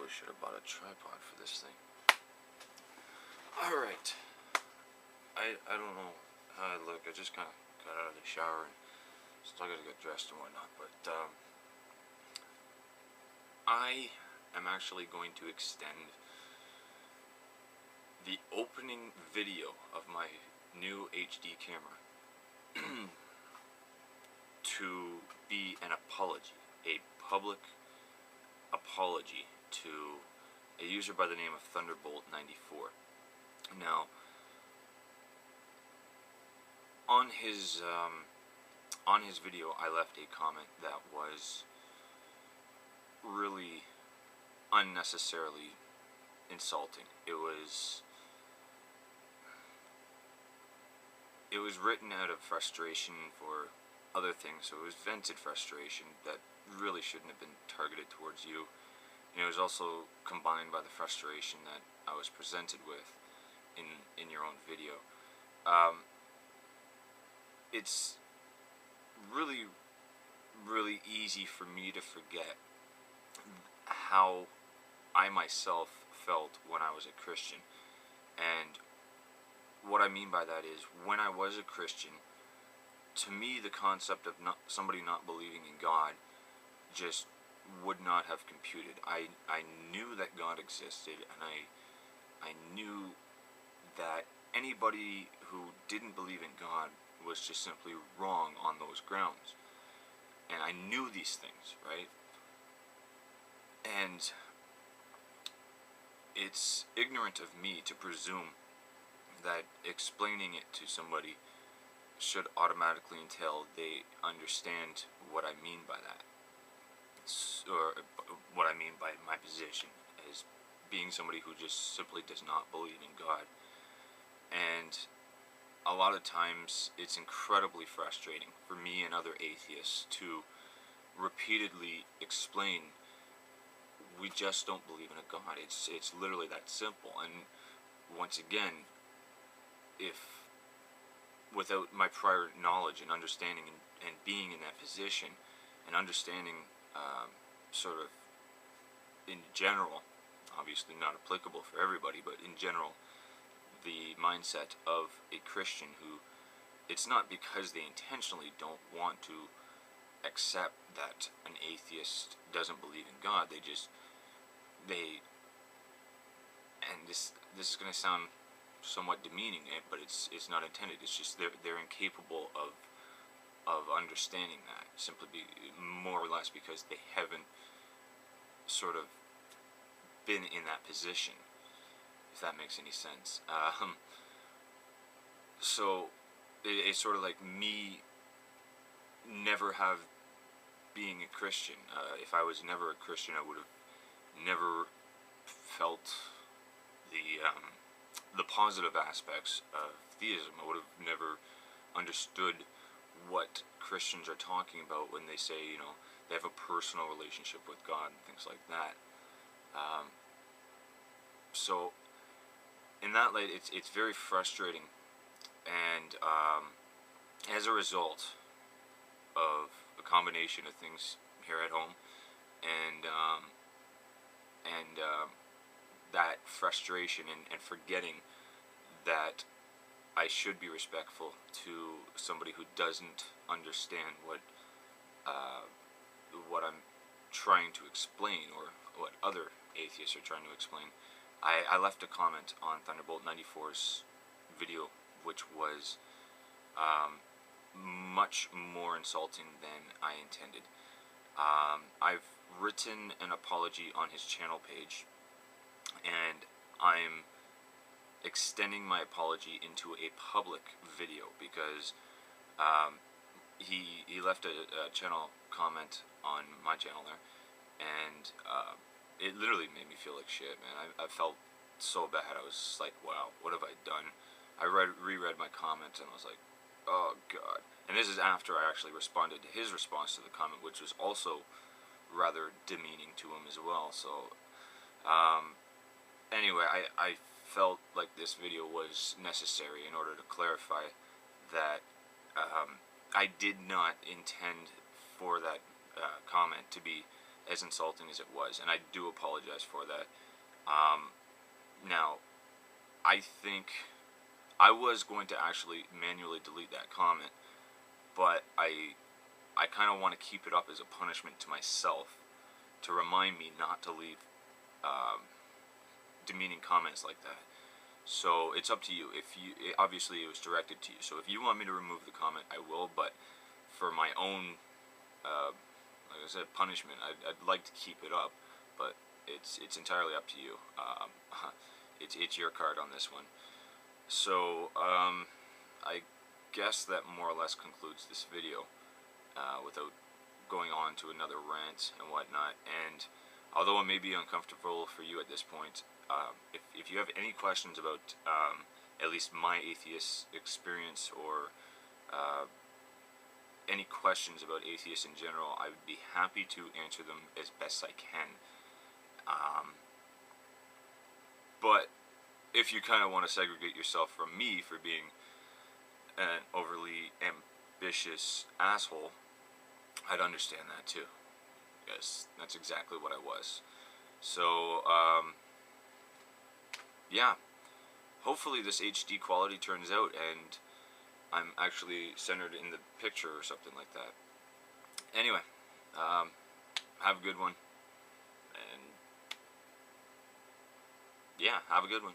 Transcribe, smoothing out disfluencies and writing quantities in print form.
probably should have bought a tripod for this thing. Alright. I don't know how I look. I just kind of got out of the shower and still gotta get dressed and whatnot, but I am actually going to extend the opening video of my new HD camera to be an apology, a public apology to a user by the name of thunderbolt94. Now, on his video, I left a comment that was really unnecessarily insulting. It was written out of frustration for other things, so it was vented frustration that really shouldn't have been targeted towards you. And it was also combined by the frustration that I was presented with in your own video. It's really easy for me to forget how I myself felt when I was a Christian. And what I mean by that is, when I was a Christian, to me the concept of somebody not believing in God just would not have computed. I knew that God existed, and I knew that anybody who didn't believe in God was just simply wrong on those grounds. And I knew these things, right? And it's ignorant of me to presume that explaining it to somebody should automatically entail they understand what I mean by that, or what I mean by my position as being somebody who just simply does not believe in God. And a lot of times it's incredibly frustrating for me and other atheists to repeatedly explain, we just don't believe in a God. It's literally that simple. And once again, if without my prior knowledge and understanding and being in that position and understanding sort of in general, obviously not applicable for everybody, but in general, the mindset of a Christian who, it's not because they intentionally don't want to accept that an atheist doesn't believe in God. And this is going to sound somewhat demeaning, but it's not intended. It's just they're incapable of understanding that, simply more or less because they haven't sort of been in that position, if that makes any sense. So it's sort of like me never being a Christian. If I was never a Christian, I would have never felt the positive aspects of theism. I would have never understood what Christians are talking about when they say, they have a personal relationship with God and things like that. So in that light, it's very frustrating, and as a result of a combination of things here at home and that frustration and forgetting that I should be respectful to somebody who doesn't understand what I'm trying to explain, or what other atheists are trying to explain. I left a comment on Thunderbolt94's video, which was much more insulting than I intended. I've written an apology on his channel page, and I'm extending my apology into a public video because he left a channel comment on my channel there, and it literally made me feel like shit, man. I felt so bad. I was like, wow, what have I done? I reread my comment and I was like, oh god. And this is after I actually responded to his response to the comment, which was also rather demeaning to him as well. So anyway, I felt like this video was necessary in order to clarify that I did not intend for that comment to be as insulting as it was, and I do apologize for that. Now, I think I was going to actually manually delete that comment, but I kind of want to keep it up as a punishment to myself to remind me not to leave demeaning comments like that. So it's up to you. If you obviously it was directed to you, so if you want me to remove the comment, I will. But for my own, like I said, punishment, I'd like to keep it up, but it's entirely up to you. It's your card on this one. So I guess that more or less concludes this video, without going on to another rant and whatnot. And although it may be uncomfortable for you at this point, if you have any questions about at least my atheist experience, or any questions about atheists in general, I would be happy to answer them as best I can. But if you kind of want to segregate yourself from me for being an overly ambitious asshole, I'd understand that too. Yes, that's exactly what I was. So, yeah. Hopefully this HD quality turns out and I'm actually centered in the picture or something like that. Anyway, have a good one. And, yeah, have a good one.